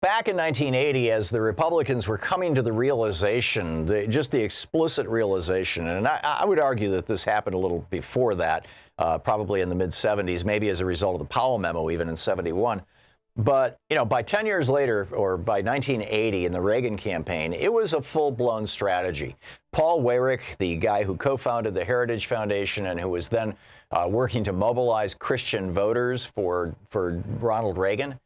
Back in 1980, as the Republicans were coming to the realization, just the explicit realization, and I would argue that this happened a little before that, probably in the mid-'70s, maybe as a result of the Powell memo, even in '71. But, you know, by 10 years later, or by 1980 in the Reagan campaign, it was a full-blown strategy. Paul Weyrich, the guy who co-founded the Heritage Foundation and who was then working to mobilize Christian voters for Ronald Reagan,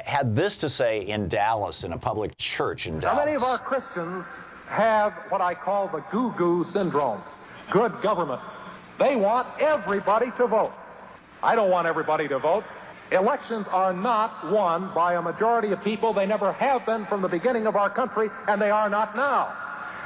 had this to say in Dallas, in a public church in Dallas. Now, many of our Christians have what I call the goo-goo syndrome, good government. They want everybody to vote. I don't want everybody to vote. Elections are not won by a majority of people. They never have been from the beginning of our country, and they are not now.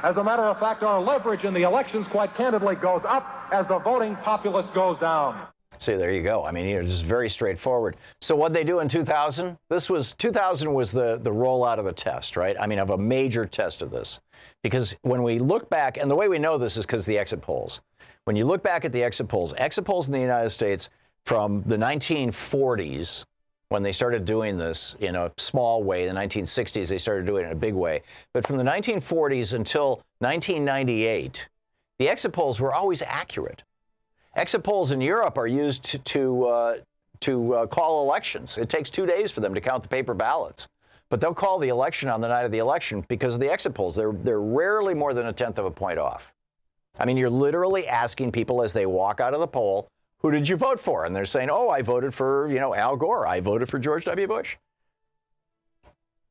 As a matter of fact, our leverage in the elections, quite candidly, goes up as the voting populace goes down. See, there you go. I mean, it's just very straightforward. So what'd they do in 2000? 2000 was the rollout of the test, right? I mean, of a major test of this. Because when we look back, and the way we know this is because of the exit polls. When you look back at the exit polls in the United States from the 1940s, when they started doing this in a small way, the 1960s, they started doing it in a big way. But from the 1940s until 1998, the exit polls were always accurate. Exit polls in Europe are used to call elections. It takes 2 days for them to count the paper ballots. But they'll call the election on the night of the election because of the exit polls. They're rarely more than 1/10 of a point off. I mean, you're literally asking people as they walk out of the poll, who did you vote for? And they're saying, oh, I voted for, you know, Al Gore. I voted for George W. Bush.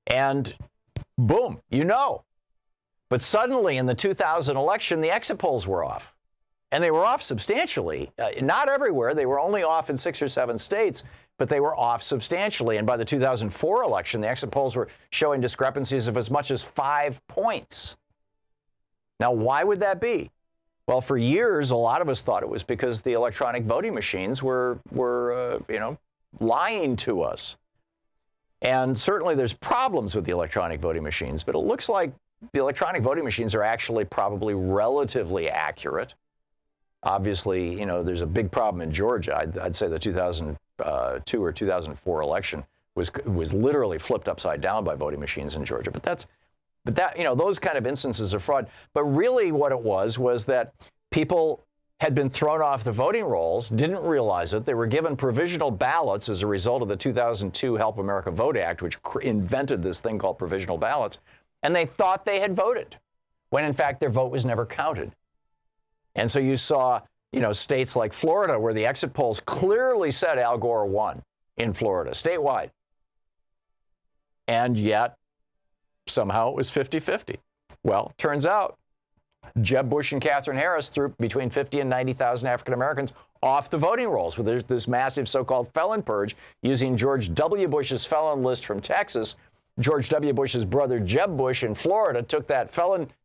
And boom, you know. But suddenly in the 2000 election, the exit polls were off. And they were off substantially. Not everywhere. They were only off in 6 or 7 states, but they were off substantially. And by the 2004 election, the exit polls were showing discrepancies of as much as 5 points. Now, why would that be? Well, for years, a lot of us thought it was because the electronic voting machines were lying to us. And certainly there's problems with the electronic voting machines, but it looks like the electronic voting machines are actually probably relatively accurate. Obviously, you know, there's a big problem in Georgia. I'd say the 2002 or 2004 election was literally flipped upside down by voting machines in Georgia. But that, you know, those kind of instances of fraud. But really what it was that people had been thrown off the voting rolls, didn't realize it. They were given provisional ballots as a result of the 2002 Help America Vote Act, which invented this thing called provisional ballots. And they thought they had voted, when in fact their vote was never counted. And so you saw, you know, states like Florida where the exit polls clearly said Al Gore won in Florida, statewide. And yet, somehow it was 50-50. Well, turns out, Jeb Bush and Katherine Harris threw between 50 and 90,000 African Americans off the voting rolls with this massive so-called felon purge using George W. Bush's felon list from Texas. George W. Bush's brother Jeb Bush in Florida took that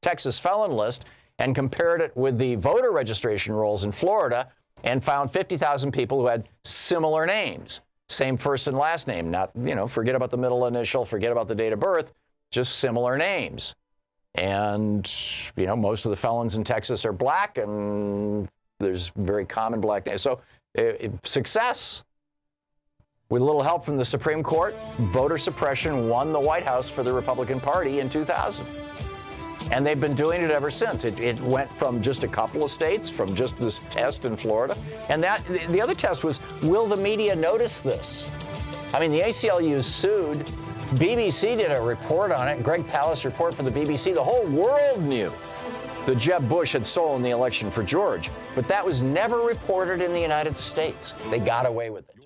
Texas felon list and compared it with the voter registration rolls in Florida and found 50,000 people who had similar names, same first and last name, not, you know, forget about the middle initial, forget about the date of birth, just similar names. And, you know, most of the felons in Texas are black, and there's very common black names. So success. With a little help from the Supreme Court, voter suppression won the White House for the Republican Party in 2000. And they've been doing it ever since. It went from just a couple of states, from just this test in Florida. And the other test was, will the media notice this? I mean, the ACLU sued. BBC did a report on it, Greg Palast report for the BBC. The whole world knew that Jeb Bush had stolen the election for George. But that was never reported in the United States. They got away with it.